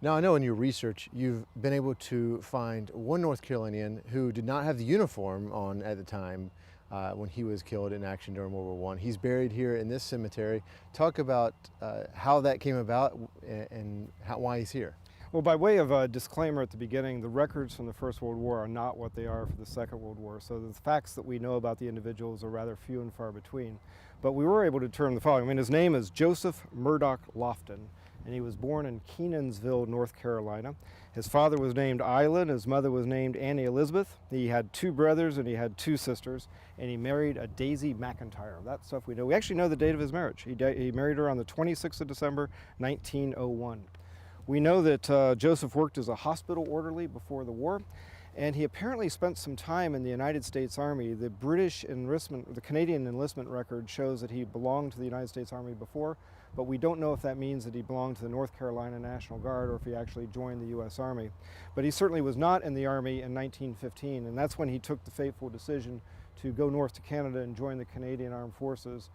Now, I know in your research, you've been able to find one North Carolinian who did not have the uniform on at the time when he was killed in action during World War I. He's buried here in this cemetery. Talk about how that came about and why he's here. Well, by way of a disclaimer at the beginning, the records from the First World War are not what they are for the Second World War, so the facts that we know about the individuals are rather few and far between. But we were able to determine the following. I mean, his name is Joseph Murdoch Loftin, and he was born in Kenansville, North Carolina. His father was named Island, his mother was named Annie Elizabeth. He had two brothers and he had two sisters, and he married a Daisy McIntyre. That stuff we know. We actually know the date of his marriage. He married her on the 26th of December, 1901. We know that Joseph worked as a hospital orderly before the war, and he apparently spent some time in the United States Army. The Canadian enlistment record shows that he belonged to the United States Army before, but we don't know if that means that he belonged to the North Carolina National Guard or if he actually joined the U.S. Army. But he certainly was not in the Army in 1915, and that's when he took the fateful decision to go north to Canada and join the Canadian Armed Forces.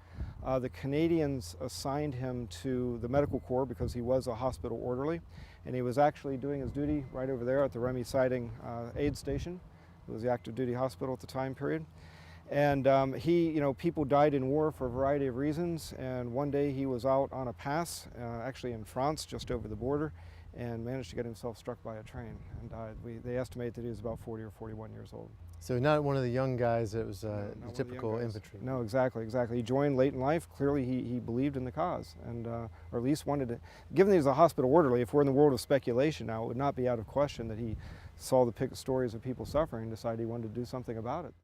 The Canadians assigned him to the Medical Corps because he was a hospital orderly, and he was actually doing his duty right over there at the Remy Siding aid station. It was the active duty hospital at the time period. And people died in war for a variety of reasons, and one day he was out on a pass, actually in France, just over the border, and managed to get himself struck by a train and died. They estimate that he was about 40 or 41 years old. So not one of the young guys that was typical infantry. No, exactly. He joined late in life. Clearly he believed in the cause, and or at least wanted to. Given that he's a hospital orderly, if we're in the world of speculation now, it would not be out of question that he saw the stories of people suffering and decided he wanted to do something about it.